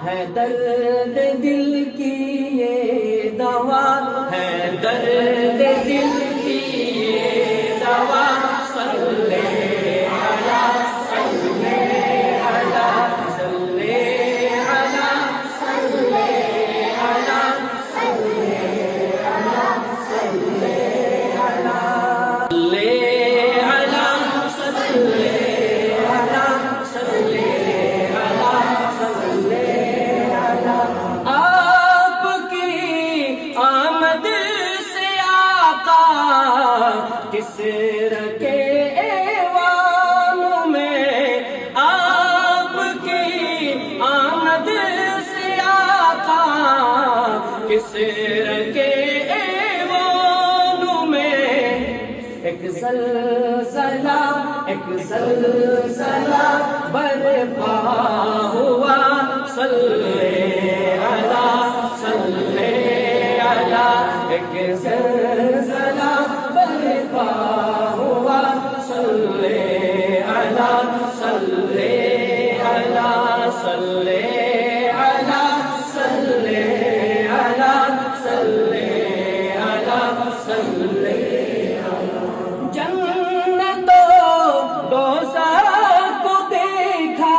ہے درد دل کی یہ دوا ہے، درد دل کی یہ دوا، صلی علی صلی علی صلی علی صلی علی صلی کس رکے ایوان میں، آپ کی آمد سے آقا کس رکے ایوان میں، ایک زلزلہ برپا ہوا، صلی علی ایک زلزلہ برپا ہوا، صلی علی صلی علی صلی علی صلی علی صلی علی صلی جنت و دوزخ کو دیکھا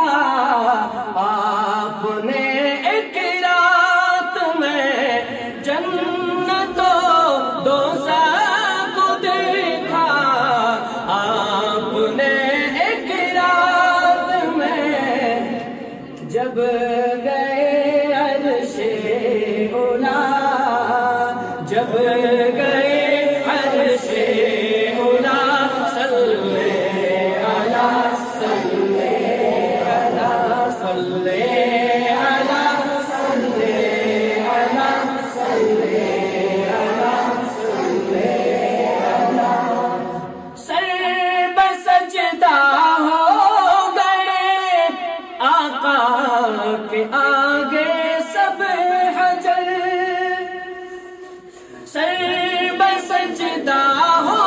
آپ نے ایک رات میں، جنت و دوزخ کو دیکھا آپ نے ایک رات میں، جب گئے عرش اولا، جب گئے عرش اولا، صلی علی صلی علی صلی علی صلی علی صلی علی صلی علی، سر بسجدہ ہو گئے آقا کے آگے سب حجر، سر بسجدہ ہو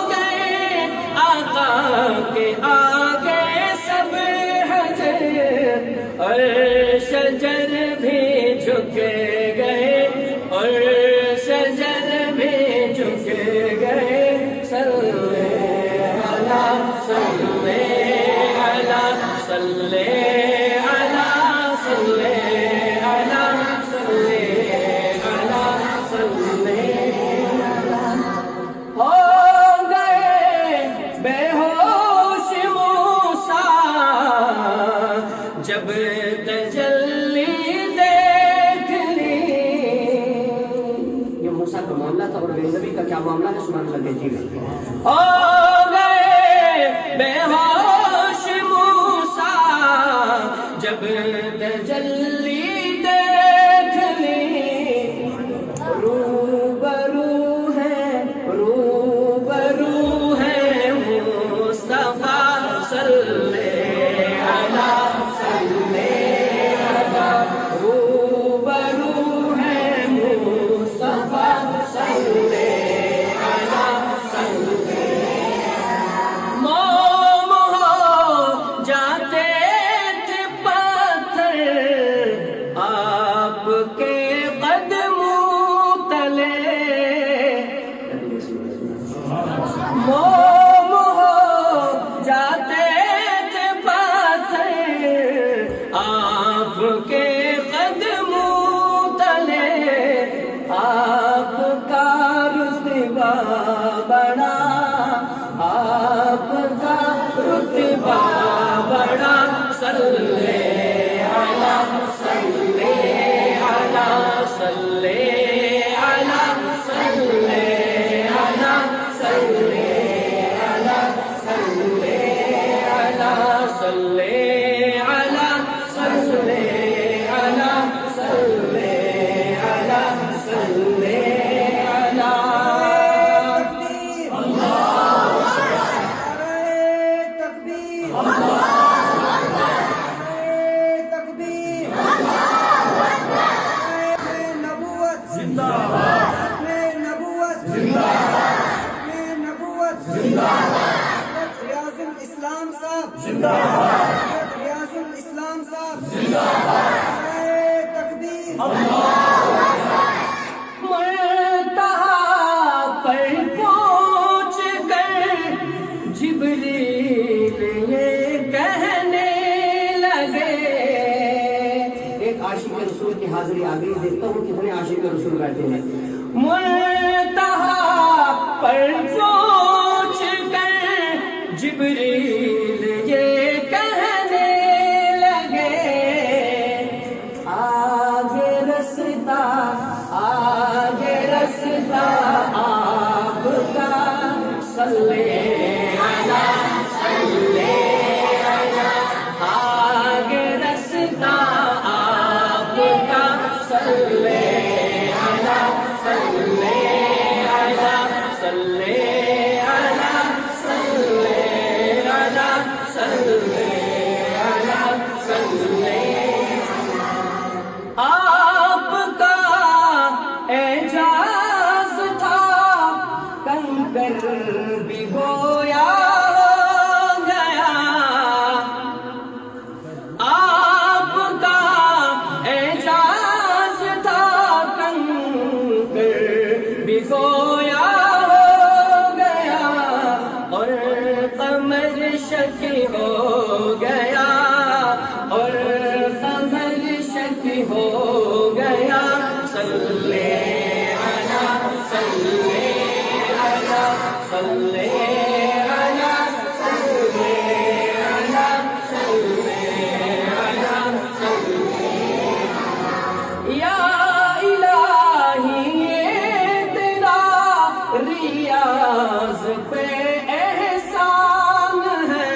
گئے آقا کے آگے سب حجر، اور شجر بھی جھک گئے، اور شجر بھی جھک گئے، صلی علی صلی علی صلی علی صلی علی صلی علی صلی علی، ہو گئے بے ہوش موسیٰ جب تجلی دیکھ لی، یہ موسیٰ کا معاملہ تھا اور میرے نبی کا کیا معاملہ ہے سبحان اللہ کہیے گا، ہو گئے بے ہوش موسیٰ جب تجلی دیکھ لی، روبرو ہے مصطفیٰ، صلی علی صلی علی، روبرو ہے مصطفیٰ، صلی علی صلی علی، موم ہو جاتے تھے پتھر آپ کے قدموں تلے، موم ہو جاتے تھے پتھر آپ کے قدموں تلے، آپ کا رتبہ بڑا، آپ کا رتبہ بڑا، صلی علی صلی علی ایک عاشق رسول کی حاضری آ گئی، دیکھتا ہوں کتنے عاشق رسول بیٹھے ہیں۔ منتہا پر پہنچ کر جبریل یہ کہنے لگے، آگے رستا آپ کا، صلی آپ کا اعجاز تھا، کنکر بھی گویا ہو گیا، آپ کا اعجاز تھا، کنکر بھی گویا ہو گیا، اور قمر شکی ہو گیا، اور قمر شکی ہو گیا، صلی یا الہی یہ تیرا ریاض پہ احسان ہے،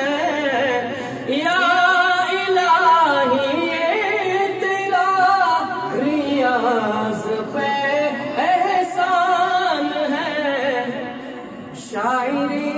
یا الہی یہ تیرا ریاض پہ احسان ہے، شاعری